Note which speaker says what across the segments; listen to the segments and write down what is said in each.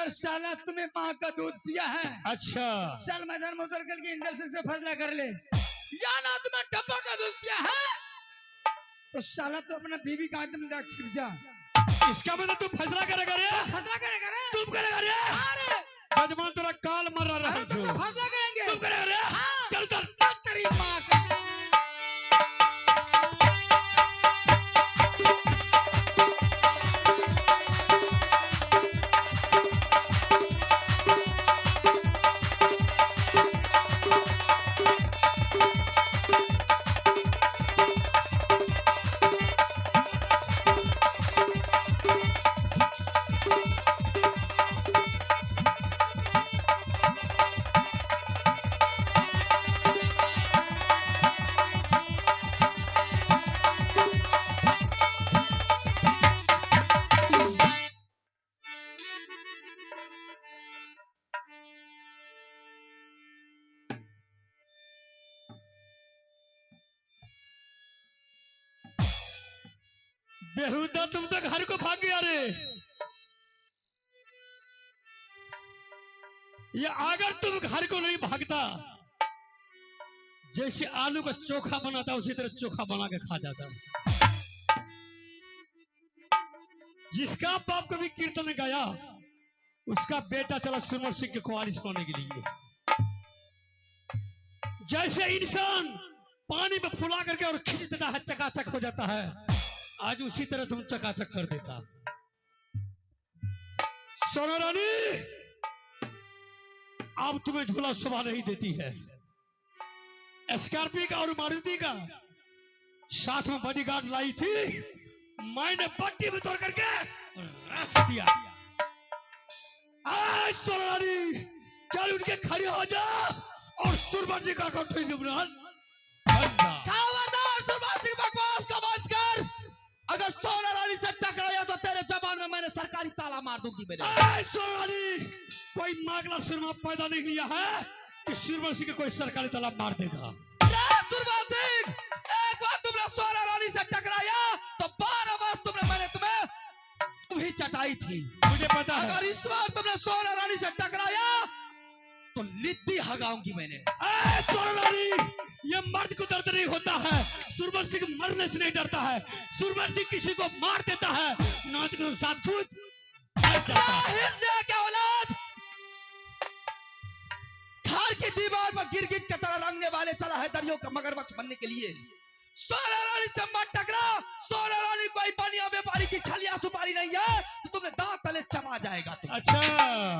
Speaker 1: अगर साला तुम्हें माँ का दूध पिया है,
Speaker 2: अच्छा
Speaker 1: चल मैदान में उतर करके इंदल से फैसला कर ले, या ना तुम्हें डब्बा का दूध पिया है तो साला तो अपना बीवी का आदमी का छिप जा।
Speaker 2: इसका मतलब तू फैसला करेगा रे?
Speaker 1: फैसला करेगा रे?
Speaker 2: तुम करेगा रे?
Speaker 1: अरे
Speaker 2: जजमान तेरा काल मर रहा है।
Speaker 1: तुम फैसला करेंगे?
Speaker 2: तुम करेगा रे? चल चल
Speaker 1: तेरी माँ का।
Speaker 2: बेहुदा तुम तो घर को भाग गया रे। या अगर तुम घर को नहीं भागता, जैसे आलू का चोखा बनाता उसी तरह चोखा बना के खा जाता। जिसका बाप कभी कीर्तन गाया उसका बेटा चला सुरमर सिंह के ख्वारिश पाने के लिए। जैसे इंसान पानी में फुला करके और खींच देता है, चकाचक हो जाता है, आज उसी तरह तुम चकाचक कर देता। सोना रानी अब तुम्हें झूला शोभा नहीं देती है। स्कॉर्पियो का और मारुति का साथ में बॉडीगार्ड लाई थी, मैंने पट्टी में तोड़ करके रख दिया। आज सोना रानी चल उठ के खड़ी हो जा और सुरमर जी का कंठे निमरान
Speaker 1: बकवास का बंद कर। अगर सोना रानी से टकराया तो तेरे जबान में मैंने सरकारी ताला मार दूंगी। मेरे
Speaker 2: सोना रानी कोई मागला सुरमा पैदा नहीं लिया है कि सुरमर सिंह को कोई सरकारी ताला मार देगा।
Speaker 1: सुरमर सिंह, एक बार तुमने सोना रानी से टकराया तो 12 वर्ष मैंने तुम्हें चटाई थी,
Speaker 2: मुझे पता है।
Speaker 1: अगर इस बार तुमने सोना रानी से टकराया तो लिद्दी हगाऊंगी मैंने।
Speaker 2: सोना रानी ये मर्द को दर्द नहीं होता है, सुरमर सिंह मरने से नहीं डरता है। सुरमर सिंह किसी को मार देता है, नाच के साथ कूद
Speaker 1: क्या औलाद, घर की दीवार पर गिर-गिर के तरह रंगने वाले चला है दरियों का मगरमच्छ बनने के लिए। सोना रानी से मत टकरा। सोना रानी कोई बनिया व्यापारी की छलिया सुपारी नहीं है तो तुम्हें दांत तले चबा जाएगा तुम।
Speaker 2: अच्छा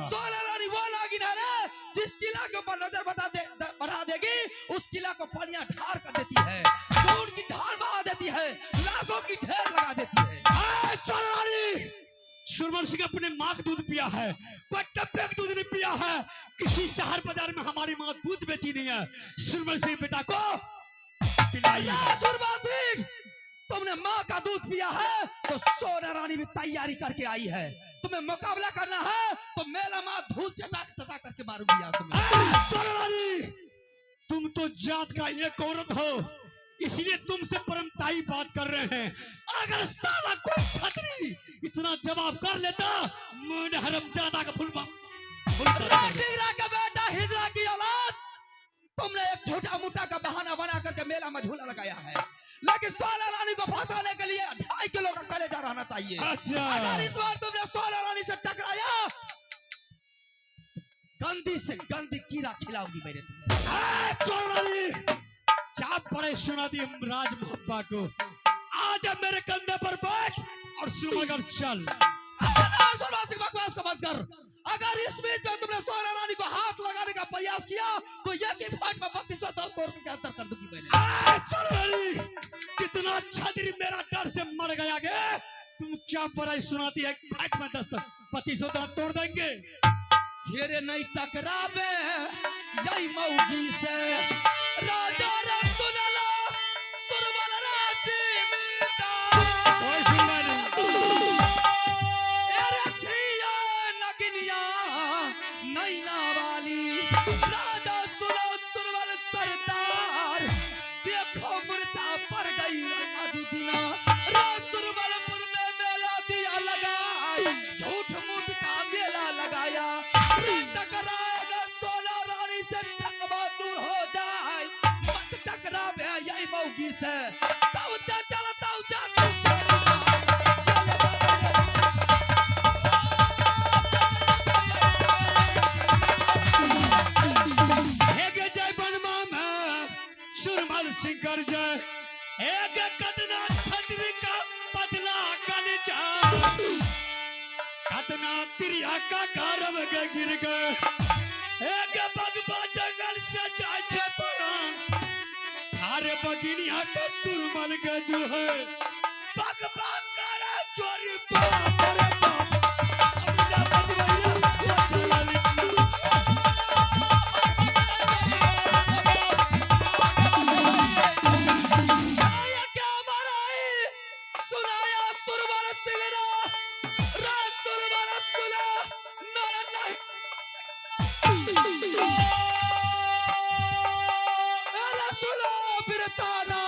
Speaker 1: सोना रानी वो नागिन है ना जिस किला के ऊपर नजर बढ़ा देगी उस किला को पनिया ढार कर देती है, खून की धार बहा देती है, लाशों की ढेर लगा देती है।
Speaker 2: सोना रानी सुरमर सिंह अपने माँ का दूध पिया है, कोई टप्पे का दूध नहीं पिया है। किसी शहर बाजार में हमारी माँ दूध बेची नहीं है, सुरमर सिंह बेटा को पिलाई है।
Speaker 1: सुरमर सिंह, तुमने माँ का दूध पिया है तो सोना रानी भी तैयारी करके आई है। तुम्हें मुकाबला करना है तो मेरा माँ धूल चटा करके मारूंगी यार तुम्हें।
Speaker 2: सोना रानी तुम तो जात का एक औरत हो, इसलिए तुमसे परमताई बात कर रहे हैं। अगर साला कोई छतरी इतना जवाब कर लेता, मुझे हरमजादा का फुलवा
Speaker 1: का बेटा हिजरा की औलाद, तुमने एक छोटा मोटा का बहाना बना करके मेला में झूला लगाया है, लेकिन सोना रानी को फंसाने के लिए 2.5 किलो का कलेजा रहना चाहिए।
Speaker 2: अच्छा
Speaker 1: अगर इस बार तुमने सोना रानी से टकराया गंदी से गंदी कीड़ा खिलाऊंगी मैंने तुम्हें।
Speaker 2: सोना रानी क्या बड़े सुना दी राज मोहब्बा को, आज मेरे कंधे पर बैठ और सुरमगर चल।
Speaker 1: बकवास को बंद कर। अगर इस बीच में तुमने सोना रानी को हाथ लगाने का प्रयास किया तो एक ही फाट में 3200 तोड़ के अंतर कर दूंगी मैंने।
Speaker 2: सोना रानी कितना छतरी मेरा डर से मर गया गे, तुम क्या बड़ाई सुनाती है, फाट में 3200 तोड़ देंगे।
Speaker 1: हेरे नहीं टकराबे यही मौगी से राजा रसुलला सुरबल राजी मीता।
Speaker 2: कोई सुनना नहीं।
Speaker 1: अरे छिया नगिनिया नैना वाली राजा सुनो सुरबल सरदार, देखो मुर्दा पर गई मदीना सुरबलपुर में मेला दिया लगा, झूठ मूठ का मेला लगाया मौगी से तब ते चलता जा
Speaker 2: एक जय बनवा में सुरमल सिंगर जय एक कतना छतरी का पतला कलिजा कतना तिरिया का कारव के गिर गए एक बगबा जंगल से जाय छे पुराण थारे बगिनिया के सुरमल के दुहे बगबा करे चोरी बाप रे बाप अमिजा बजवैया
Speaker 1: क्या बराई सुनाया सुरमल सिंगरा रात सुरमल सुना नर नहीं मेरा सुनो बिरताना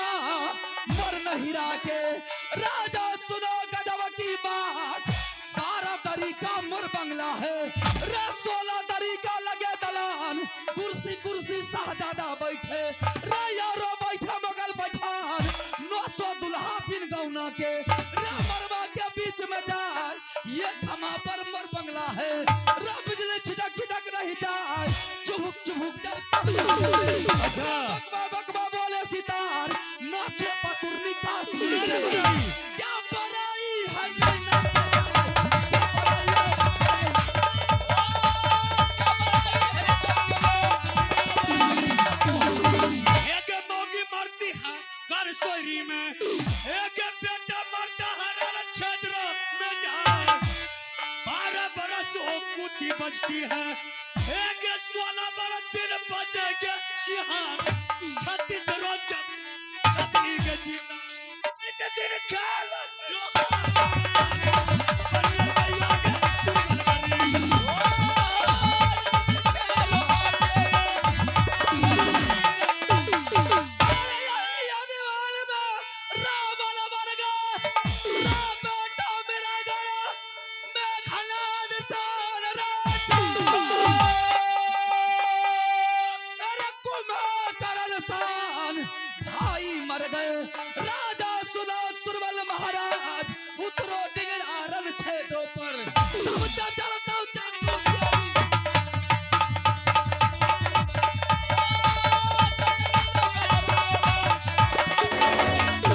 Speaker 1: मर नहीं राके राजा सुनो गजब की बात 12 तरीका मोर बंगला है रे 16 तरीका लगे दलान कुर्सी कुर्सी शाहजादा बैठे रे यारो बैठे मगल पठान 900 दुल्हा बिन गौना के रे मरवा के बीच में जाए ये खमा पर मोर बंगला है रे बिजली छिटक छिटक नहीं जाए चुभुक चुभुक चल
Speaker 2: अच्छा
Speaker 1: बकवा बकवा बोले सितार नाचे पतुरनी का सुन क्या बराई है नैना
Speaker 2: एक मौगी मरती है घर सोरी में एक बेटा मरता है रण क्षेत्र में जाए 12 बरस हो कुटी बजती है एक 16 बरस दिन बजेगे सिहान 36 रोज छतरी के जीना एक दिन ख्याल
Speaker 1: भाई मर गए राजा सुनो सुरवल महाराज उतरो डिगरा रण क्षेत्रों पर तब चलता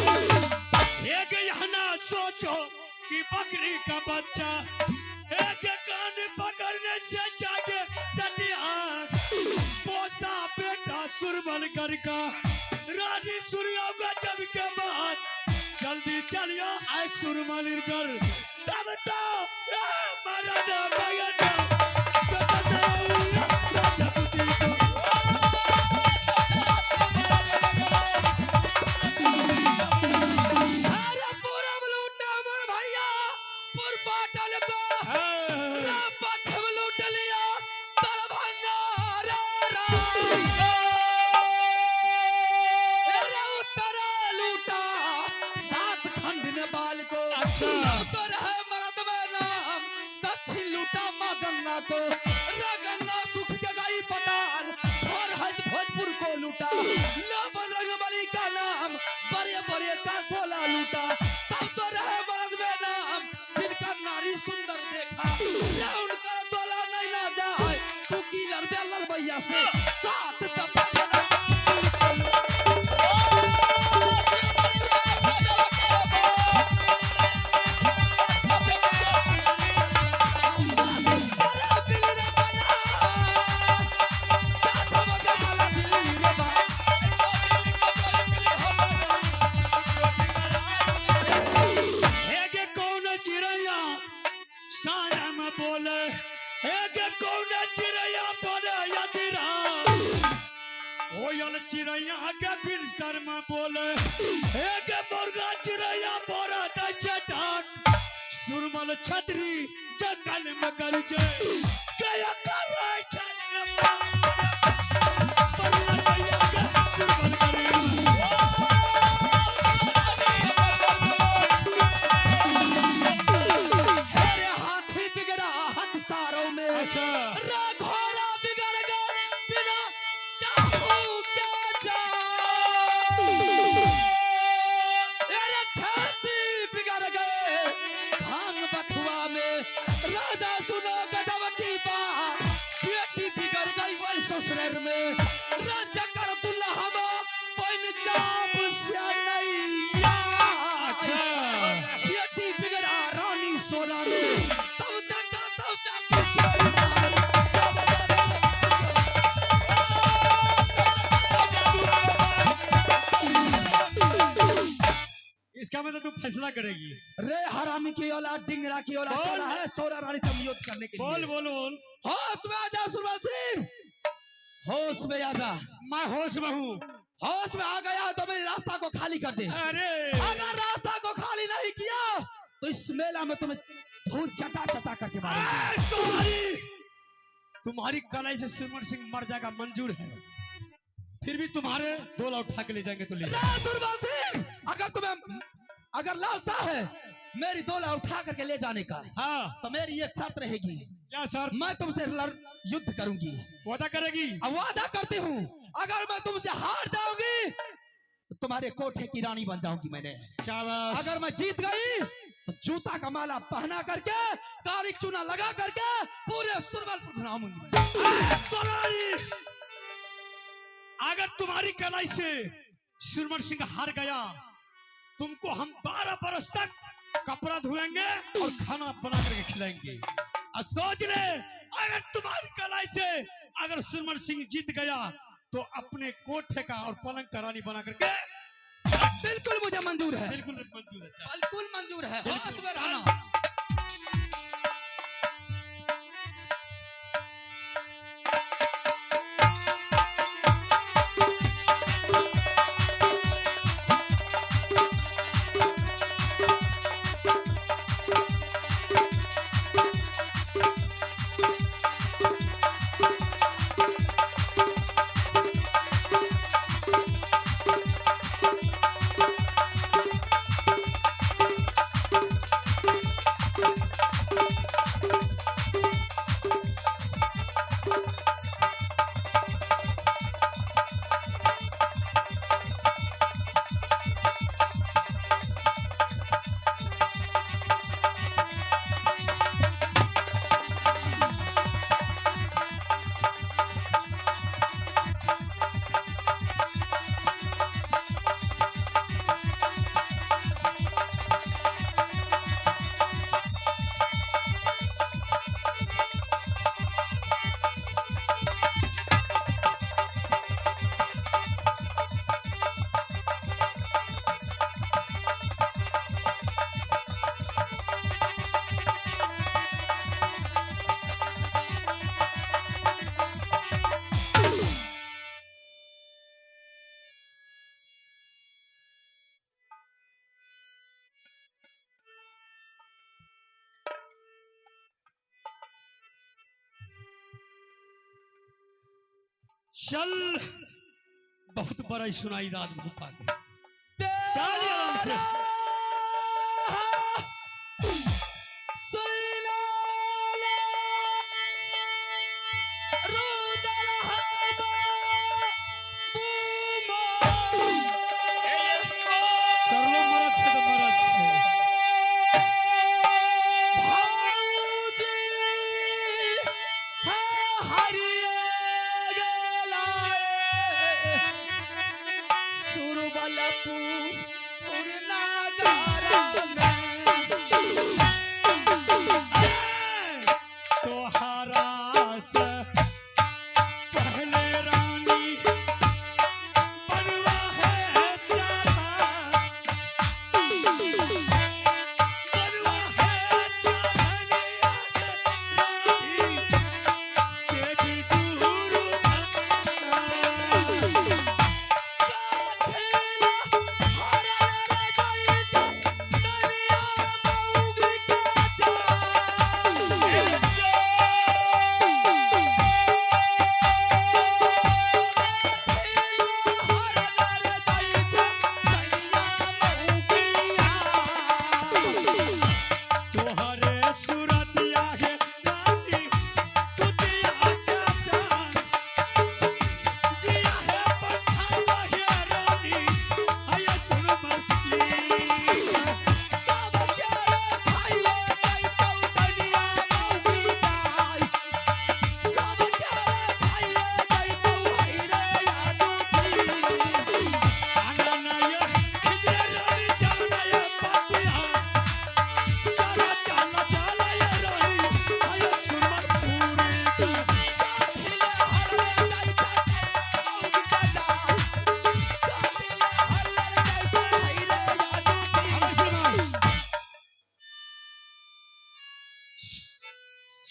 Speaker 2: एक यहाँ सोचो कि बकरी का बच्चा एक कान पकड़ने से जागे टटियार पोसा बेटा सुरमल कर का रानी सूर्य गजब के बाद जल्दी चलियो आए सुरमल कर तब तो महाराजा भगत
Speaker 1: को गंगा सुख के गई पटाल और हज भोजपुर को लूटा लो बजरंग बली का नाम बड़े बड़े का गोला लूटा तब तो रहे मर्द में नाम जिनका नारी सुंदर देखा उनका दोला नहीं ना जाए तू की लड़बे लड़बैया से साथ दबा
Speaker 2: चिड़ैया के फिर शर्मा बोले एक मुर्गा चिड़ैया बोरा दै डाक सुरमल छतरी जंगल में कर जे गया कर रहे
Speaker 1: हाथी बिगड़ा हट सारों में
Speaker 2: अच्छा
Speaker 1: घोड़ा बिगड़ गया बिना चाहू क्या जा
Speaker 2: परीक्षा में तो तू फैसला करेगी।
Speaker 1: रे हरामी की औलाद, डिंगरा की औलाद
Speaker 2: बोल।
Speaker 1: चला है सोरा रानी से युद्ध करने के
Speaker 2: बोल
Speaker 1: लिए।
Speaker 2: बोल बोल।
Speaker 1: होश में आ जा सुरबाल सिंह, होश में आ जा।
Speaker 2: मैं होश में हूँ।
Speaker 1: होश में आ गया तो मेरे रास्ता को खाली कर दे।
Speaker 2: अरे
Speaker 1: अगर रास्ता को खाली नहीं किया तो इस मेला में तुम्हें धूल चटा चटा करके मारेंगे।
Speaker 2: तुम्हारी कलाई से सुरमन सिंह मर जाएगा मंजूर है, फिर भी तुम्हारे डोला उठा के ले जाएंगे तो ले जाएंगे।
Speaker 1: सुरबाल सिंह, अगर तुम्हें अगर लालसा है मेरी डोला उठा करके ले जाने का,
Speaker 2: हाँ
Speaker 1: तो मेरी एक शर्त रहेगी।
Speaker 2: क्या शर्त?
Speaker 1: मैं तुमसे युद्ध करूंगी।
Speaker 2: वादा करेगी?
Speaker 1: अब वादा करती हूँ, अगर मैं तुमसे हार जाऊंगी तो तुम्हारे कोठे की रानी बन जाऊंगी मैंने।
Speaker 2: शाबाश।
Speaker 1: अगर मैं जीत गई तो जूता का माला पहना करके, तारीख चूना लगा करके पूरे सुरबलपुर घुमाऊंगी मैं।
Speaker 2: अगर तुम्हारी कलाई से सुरमन सिंह हार गया, तुमको हम 12 बरस तक कपड़ा धुएंगे और खाना बना करके खिलाएंगे। और सोच ले, अगर तुम्हारी कलाई से अगर सुरमन सिंह जीत गया तो अपने कोठे का और पलंग का रानी बना करके।
Speaker 1: बिल्कुल मुझे मंजूर है।
Speaker 2: बिल्कुल मंजूर है।
Speaker 1: बिल्कुल मंजूर है। होश में रहना।
Speaker 2: चल, बहुत बड़ा ही सुनाई राजभोपा ने। चल आराम से।
Speaker 1: सुरबलपुर नागारा में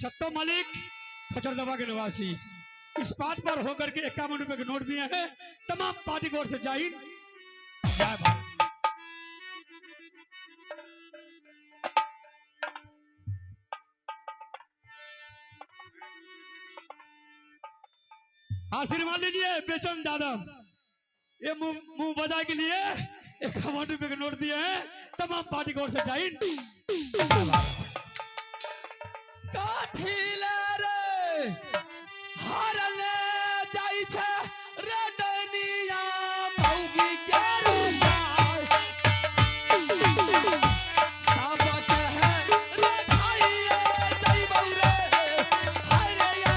Speaker 2: सत्तो मलिक फचरदवा के निवासी इस बात पर होकर के 51 रुपए के नोट दिए हैं। तमाम पार्टी की ओर से जय हिंद जय भारत। आशीर्वाद लीजिए बेचन यादव, ये मुंह बजा के लिए 51 रुपए के नोट दिए हैं। तमाम पार्टी की ओर से जय हिंद।
Speaker 1: काठिले रे हारले जाई छे रे डनिया भौगी के रे जाय सब कहे रे खाइए जई बौरे हरे या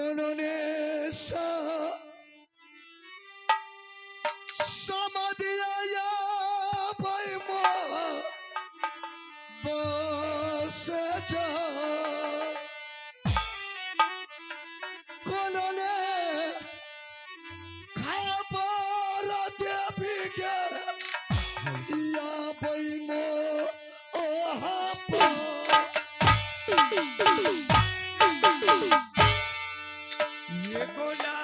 Speaker 1: उन्होंने समाधिया या भाई बस जा उन्होंने खबर देवी के या भाई ये गुना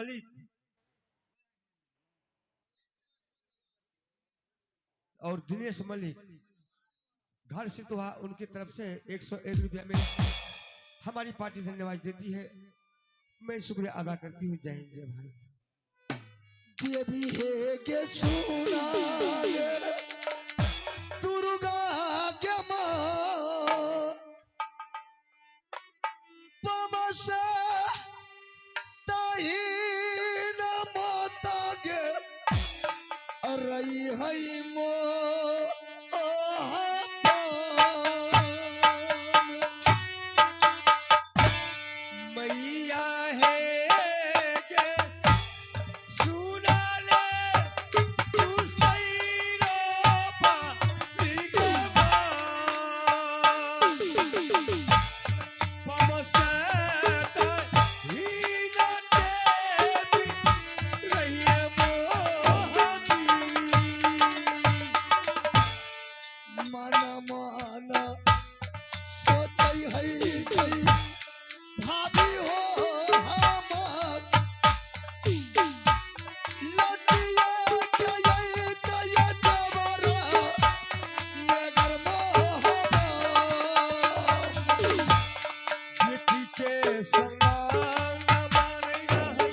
Speaker 2: मलिक
Speaker 3: और दिनेश मलिक घर से तो उनकी तरफ से 101 रुपया में हमारी पार्टी धन्यवाद देती है। मैं शुक्रिया अदा करती हूँ। जय हिंद, जय भारत।
Speaker 1: देवी है के सुना दुर्गा के माँ तमसे ताही न माता के रही है मो मैया है के सुना ले तू सैरो पालिगमा पमसत हीना देवी रहिए मोहनी माना माना सोचै है कोई भाभी हो हमार लतिया के ये जवरा नगर मोहबा बेटी के समान माने है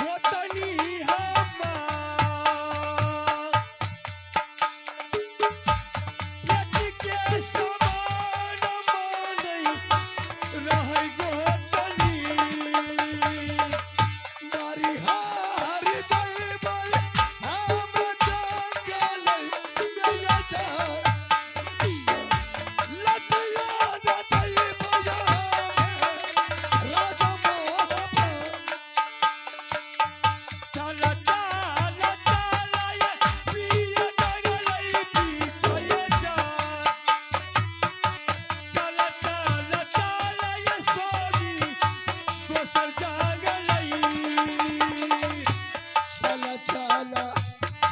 Speaker 1: गोतनी हमार बेटी के समान माने रहे गोतनी नारी हार जइबै हम जंगल में जा लतिया जइबै राजा मोहबा चल चल चल ये पिया जंगल पीछे जा चल चल चल ये सोनी दोसर जंगलई चल चल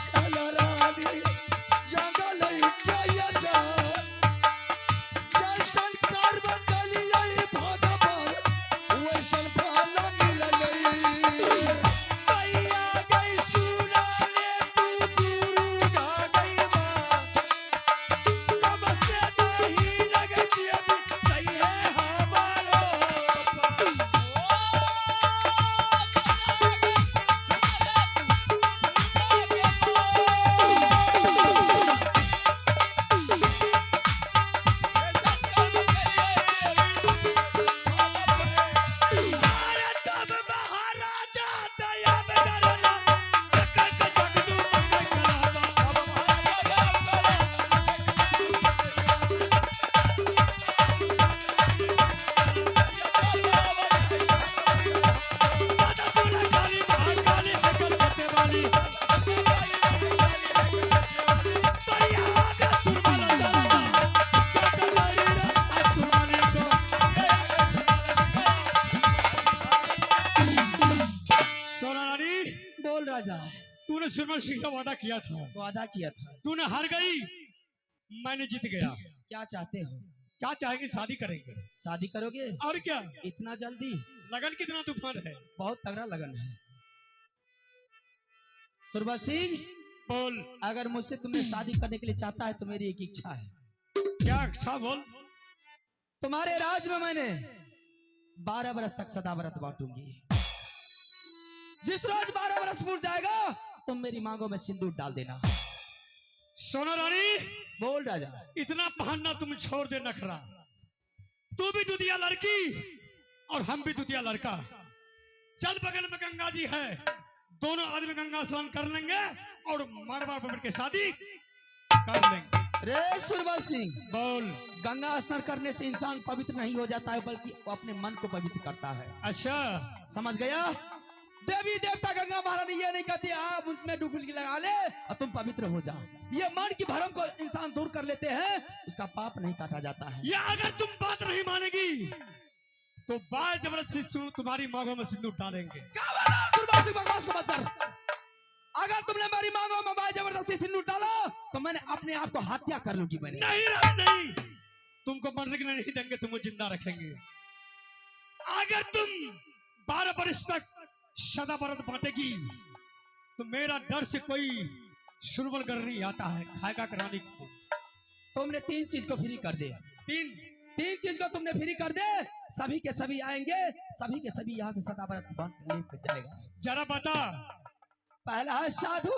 Speaker 1: चल रानी जंगलई के जा जैसन कर्म कलियै भगवान वैसन फल मिललै मैया गई सुना ले तू दुर्गा गई माँ तमसे नहीं लगती अभी सही है हमारो तब महाराजा दया बदरना चक्कर के जगदू पकड़
Speaker 2: सोना रानी
Speaker 1: बोल राजा
Speaker 2: तूने सुरमन सिंह से वादा किया था,
Speaker 1: वादा किया था
Speaker 2: तूने हार गई, मैंने जीत गया।
Speaker 1: क्या चाहते हो
Speaker 2: क्या चाहेंगे? शादी करेंगे।
Speaker 1: शादी करोगे
Speaker 2: और क्या?
Speaker 1: इतना जल्दी
Speaker 2: लगन कितना तूफान है।
Speaker 1: बहुत तगड़ा लगन है सुरभा सिंह
Speaker 2: बोल
Speaker 1: अगर मुझसे तुमने शादी करने के लिए चाहता है तो मेरी एक इच्छा है
Speaker 2: क्या अच्छा बोल।
Speaker 1: तुम्हारे राज में मैंने 12 बरस तक सदाव्रत बांटूंगी जिस रोज 12 बरस पूर जाएगा तुम मेरी मांगों में सिंदूर डाल देना।
Speaker 2: सोना रानी
Speaker 1: बोल राजा
Speaker 2: इतना बहाना तुम छोड़ दे नखरा। तू भी दुधिया लड़की और हम भी दुधिया लड़का। चल बगल में गंगा जी है, दोनों आदमी गंगा स्नान कर लेंगे और मड़वा पर के शादी कर लेंगे।
Speaker 1: रे सुरबल सिंह
Speaker 2: बोल
Speaker 1: गंगा स्नान करने से इंसान पवित्र नहीं हो जाता है बल्कि वो अपने मन को पवित्र करता है।
Speaker 2: अच्छा
Speaker 1: समझ गया? देवी देवता गंगा महारानी ये नहीं कहती आप उसमें डुबकी लगा ले और तुम पवित्र हो जाओ। ये मन की भरम को इंसान दूर कर लेते हैं, उसका पाप नहीं काटा जाता है।
Speaker 2: या अगर तुम बात नहीं मानेगी तो बाल जबरदस्ती तुम्हारी मांगों में सिंदूर डालेंगे।
Speaker 1: क्या बोला? सुरबल सिंह बकवास को मत कर। अगर तुमने मेरी मांगों में बाल जबरदस्ती सिंदूर डाला तो मैंने अपने आप को हत्या कर लूंगी। मैंने
Speaker 2: नहीं तुमको मरने के लिए नहीं देंगे, तुमको जिंदा रखेंगे। अगर तुम 12 वर्ष तक सदा बरत बांटेगी तो मेरा डर से कोई सुरवल कर नहीं आता है, खाएगा करानी को।
Speaker 1: तुमने 3 चीज को फ्री कर दे। तीन चीज को तुमने फ्री कर दे, सभी के सभी आएंगे, सभी के सभी यहाँ से सदाबरत बांट लेके जाएगा।
Speaker 2: जरा बता।
Speaker 1: पहला है साधु,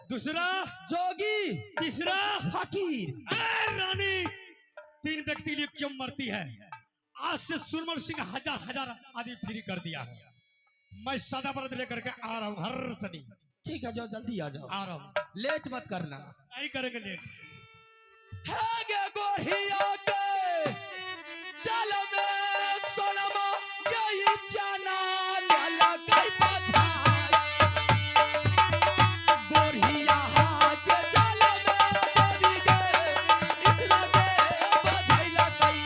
Speaker 2: दूसरा
Speaker 1: जोगी,
Speaker 2: तीसरा
Speaker 1: फकीर।
Speaker 2: ए रानी, 3 व्यक्ति लिए क्यों मरती है? आज से सुरमल सिंह हजार आदमी फ्री कर दिया है। मैं सदा बरत लेकर के आ रहा हूँ हर शनि।
Speaker 1: ठीक है, जाओ जल्दी आ जाओ।
Speaker 2: आ रहा हूँ,
Speaker 1: लेट मत करना।
Speaker 2: नहीं करेंगे लेट।
Speaker 1: है गे गोढ़िया के चल में सोनमा गई जाना लाला गई पछाड़। गोढ़िया के चल में देवी गे इचना के बजैला गई।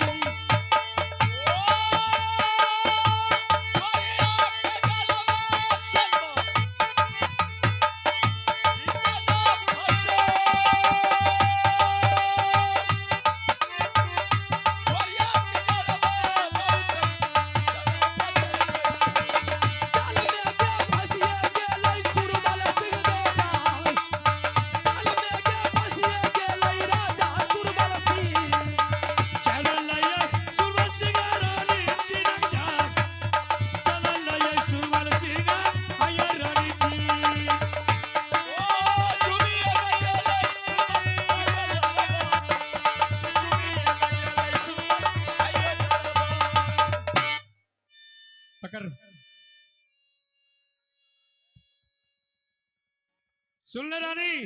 Speaker 2: सुन ले रानी,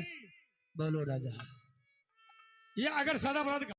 Speaker 1: बोलो राजा।
Speaker 2: ये अगर सदा बरत